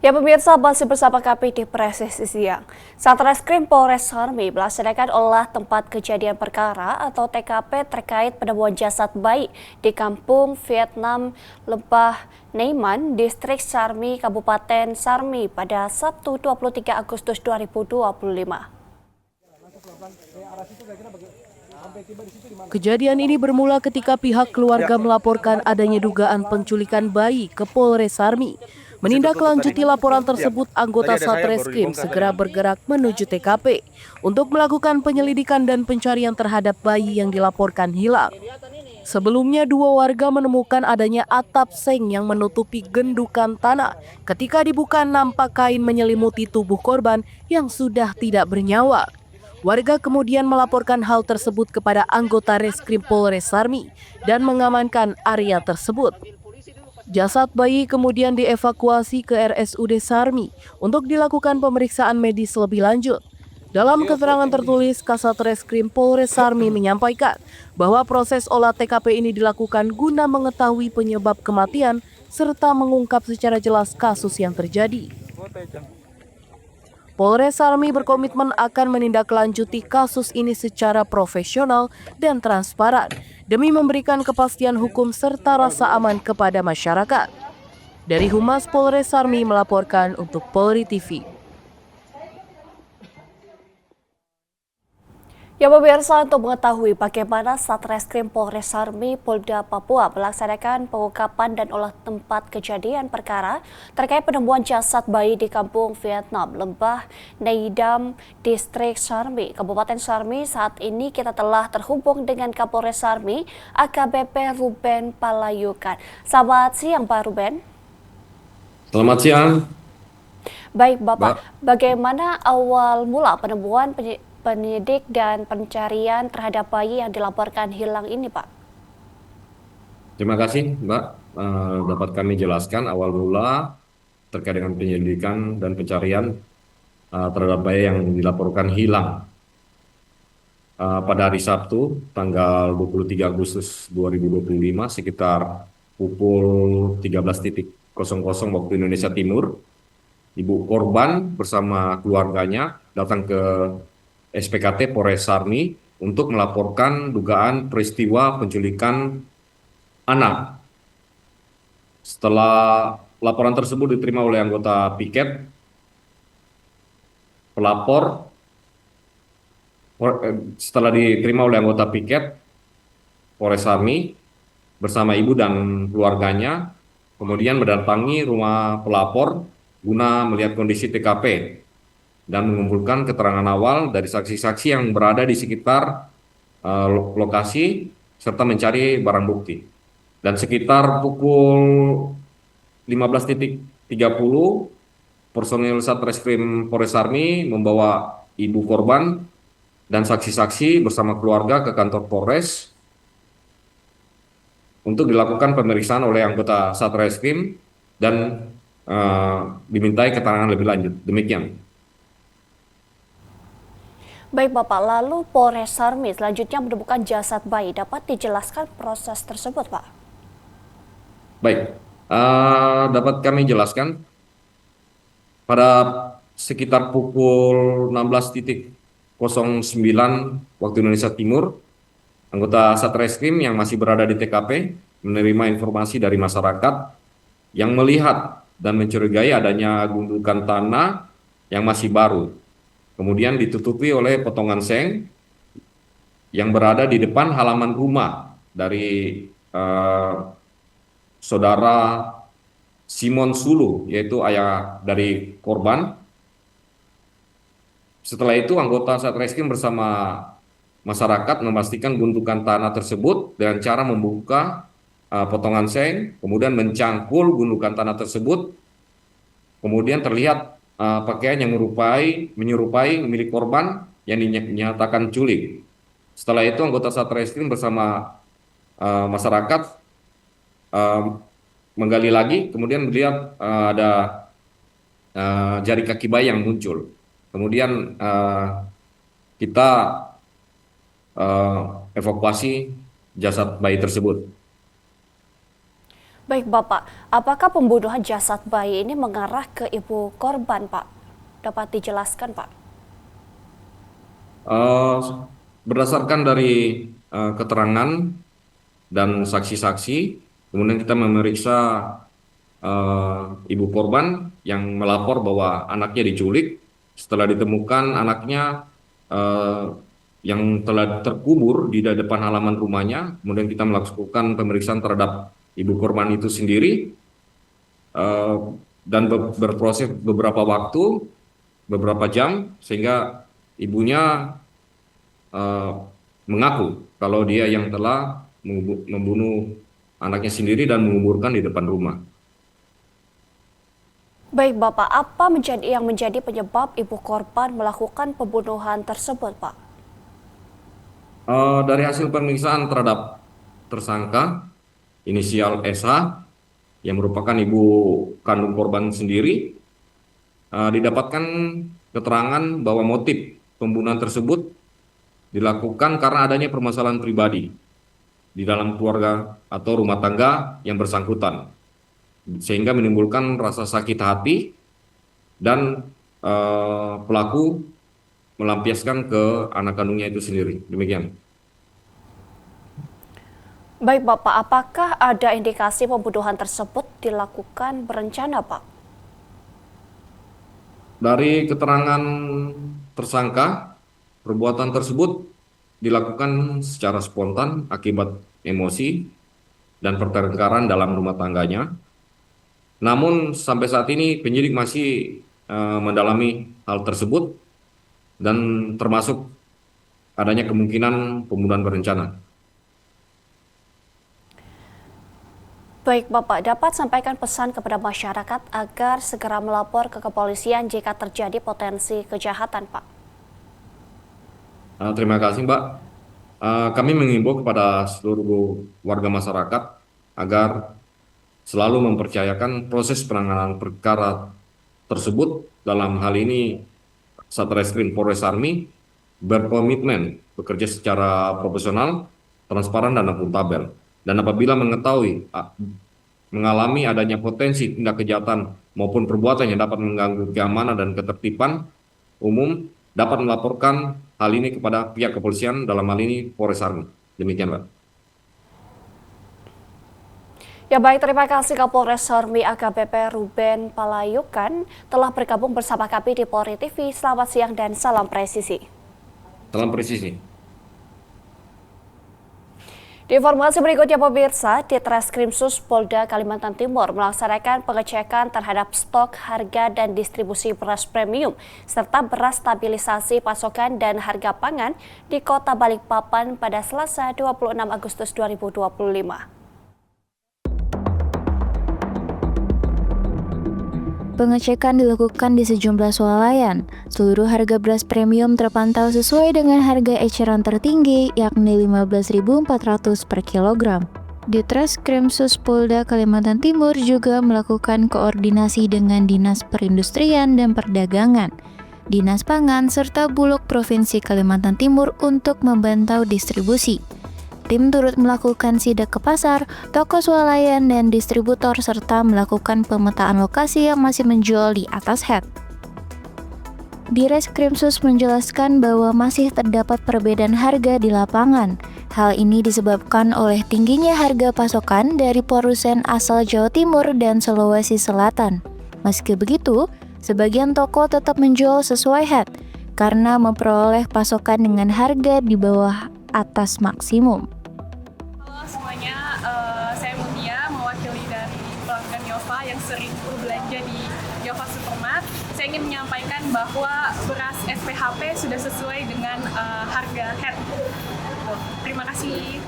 Ya pemirsa, masih bersama kami di Presisi Siang. Satreskrim Polres Sarmi melaksanakan olah tempat kejadian perkara atau TKP terkait penemuan jasad bayi di Kampung Vietnam Lembah Neiman, Distrik Sarmi, Kabupaten Sarmi pada Sabtu 23 Agustus 2025. Kejadian ini bermula ketika pihak keluarga melaporkan adanya dugaan penculikan bayi ke Polres Sarmi. Menindaklanjuti laporan tersebut, anggota Satreskrim segera bergerak menuju TKP untuk melakukan penyelidikan dan pencarian terhadap bayi yang dilaporkan hilang. Sebelumnya, dua warga menemukan adanya atap seng yang menutupi gendukan tanah. Ketika dibuka, nampak kain menyelimuti tubuh korban yang sudah tidak bernyawa. Warga kemudian melaporkan hal tersebut kepada anggota Reskrim Polres Sarmi dan mengamankan area tersebut. Jasad bayi kemudian dievakuasi ke RSUD Sarmi untuk dilakukan pemeriksaan medis lebih lanjut. Dalam keterangan tertulis, Kasat Reskrim Polres Sarmi menyampaikan bahwa proses olah TKP ini dilakukan guna mengetahui penyebab kematian serta mengungkap secara jelas kasus yang terjadi. Polres Sarmi berkomitmen akan menindaklanjuti kasus ini secara profesional dan transparan demi memberikan kepastian hukum serta rasa aman kepada masyarakat. Dari Humas Polres Sarmi melaporkan untuk Polri TV. Ya pemirsa, untuk mengetahui bagaimana Satreskrim Polres Sarmi Polda Papua melaksanakan pengungkapan dan olah tempat kejadian perkara terkait penemuan jasad bayi di Kampung Vietnam Lembah Neidam, Distrik Sarmi, Kabupaten Sarmi, saat ini kita telah terhubung dengan Kapolres Sarmi, AKBP Ruben Palayukan. Selamat siang Pak Ruben. Selamat siang. Baik Bapak, bagaimana awal mula penemuan penyidik dan pencarian terhadap bayi yang dilaporkan hilang ini, Pak? Terima kasih, Mbak. Dapat kami jelaskan awal mula terkait dengan penyelidikan dan pencarian terhadap bayi yang dilaporkan hilang. Pada hari Sabtu, tanggal 23 Agustus 2025, sekitar pukul 13.00 waktu Indonesia Timur, ibu korban bersama keluarganya datang ke SPKT Polres Sarmi untuk melaporkan dugaan peristiwa penculikan anak. Setelah laporan tersebut diterima oleh anggota piket, setelah diterima oleh anggota piket Polres Sarmi bersama ibu dan keluarganya, kemudian mendatangi rumah pelapor guna melihat kondisi TKP dan mengumpulkan keterangan awal dari saksi-saksi yang berada di sekitar lokasi serta mencari barang bukti. Dan sekitar pukul 15.30, personil Satreskrim Polres Sarmi membawa ibu korban dan saksi-saksi bersama keluarga ke kantor Polres untuk dilakukan pemeriksaan oleh anggota Satreskrim dan dimintai keterangan lebih lanjut. Demikian. Baik Bapak, lalu Polres Sarmi selanjutnya menemukan jasad bayi. Dapat dijelaskan proses tersebut, Pak? Baik, dapat kami jelaskan pada sekitar pukul 16.09 waktu Indonesia Timur, anggota Satreskrim yang masih berada di TKP menerima informasi dari masyarakat yang melihat dan mencurigai adanya gundukan tanah yang masih baru, kemudian ditutupi oleh potongan seng yang berada di depan halaman rumah dari saudara Simon Sulu, yaitu ayah dari korban. Setelah itu anggota Satreskrim bersama masyarakat memastikan gundukan tanah tersebut dengan cara membuka potongan seng, kemudian mencangkul gundukan tanah tersebut, kemudian terlihat pakaian yang menyerupai milik korban yang dinyatakan culik. Setelah itu anggota Satreskrim bersama masyarakat menggali lagi, kemudian melihat ada jari kaki bayi yang muncul. Kemudian kita evakuasi jasad bayi tersebut. Baik Bapak, apakah pembunuhan jasad bayi ini mengarah ke ibu korban Pak? Dapat dijelaskan Pak? Eh, Berdasarkan dari keterangan dan saksi-saksi, kemudian kita memeriksa ibu korban yang melapor bahwa anaknya diculik. Setelah ditemukan anaknya eh, yang telah terkubur di depan halaman rumahnya, kemudian kita melakukan pemeriksaan terhadap ibu korban itu sendiri eh, dan berproses beberapa waktu, beberapa jam, sehingga ibunya eh, mengaku kalau dia yang telah membunuh anaknya sendiri dan menguburkan di depan rumah. Baik Bapak, apa yang menjadi penyebab ibu korban melakukan pembunuhan tersebut Pak? Dari hasil pemeriksaan terhadap tersangka inisial SH yang merupakan ibu kandung korban sendiri, didapatkan keterangan bahwa motif pembunuhan tersebut dilakukan karena adanya permasalahan pribadi di dalam keluarga atau rumah tangga yang bersangkutan, sehingga menimbulkan rasa sakit hati dan pelaku melampiaskan ke anak kandungnya itu sendiri. Demikian. Baik Bapak, apakah ada indikasi pembunuhan tersebut dilakukan berencana Pak? Dari keterangan tersangka, perbuatan tersebut dilakukan secara spontan akibat emosi dan pertengkaran dalam rumah tangganya. Namun sampai saat ini penyidik masih mendalami hal tersebut dan termasuk adanya kemungkinan pembunuhan berencana. Baik Bapak, dapat sampaikan pesan kepada masyarakat agar segera melapor ke kepolisian jika terjadi potensi kejahatan Pak. Terima kasih Mbak. Kami mengimbau kepada seluruh warga masyarakat agar selalu mempercayakan proses penanganan perkara tersebut. Dalam hal ini Satreskrim Polres Sarmi berkomitmen bekerja secara profesional, transparan, dan akuntabel. Dan apabila mengalami adanya potensi tindak kejahatan maupun perbuatan yang dapat mengganggu keamanan dan ketertiban umum, dapat melaporkan hal ini kepada pihak kepolisian, dalam hal ini Polres Sarmi. Demikian, Pak. Ya baik, terima kasih Kapolres Sarmi AKBP Ruben Palayukan telah bergabung bersama kami di Polri TV. Selamat siang dan salam presisi. Salam presisi. Di informasi berikutnya pemirsa, Ditreskrimsus Polda Kalimantan Timur melaksanakan pengecekan terhadap stok, harga, dan distribusi beras premium, serta beras stabilisasi pasokan dan harga pangan di Kota Balikpapan pada Selasa 26 Agustus 2025. Pengecekan dilakukan di sejumlah swalayan. Seluruh harga beras premium terpantau sesuai dengan harga eceran tertinggi, yakni Rp15.400 per kilogram. Ditreskrimsus Polda Kalimantan Timur juga melakukan koordinasi dengan Dinas Perindustrian dan Perdagangan, Dinas Pangan, serta Bulog Provinsi Kalimantan Timur untuk memantau distribusi. Tim turut melakukan sidak ke pasar, toko swalayan, dan distributor serta melakukan pemetaan lokasi yang masih menjual di atas head. Direskrimsus menjelaskan bahwa masih terdapat perbedaan harga di lapangan. Hal ini disebabkan oleh tingginya harga pasokan dari produsen asal Jawa Timur dan Sulawesi Selatan. Meski begitu, sebagian toko tetap menjual sesuai head karena memperoleh pasokan dengan harga di bawah atas maksimum. Halo semuanya, saya Mutia, mewakili dari pelanggan Yova yang sering berbelanja di Yova Supermart. Saya ingin menyampaikan bahwa beras SPHP sudah sesuai dengan harga head. Terima kasih.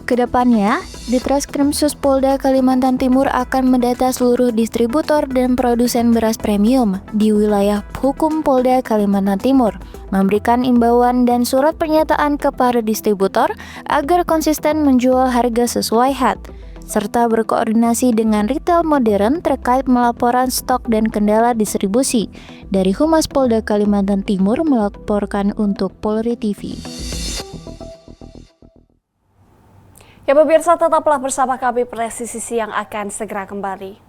Kedepannya, Ditreskrimsus Polda Kalimantan Timur akan mendata seluruh distributor dan produsen beras premium di wilayah hukum Polda Kalimantan Timur, memberikan imbauan dan surat pernyataan kepada distributor agar konsisten menjual harga sesuai head, serta berkoordinasi dengan retail modern terkait melaporan stok dan kendala distribusi. Dari Humas Polda Kalimantan Timur melaporkan untuk Polri TV. Ya pemirsa, tetaplah bersama kami, Presisi Siang akan segera kembali.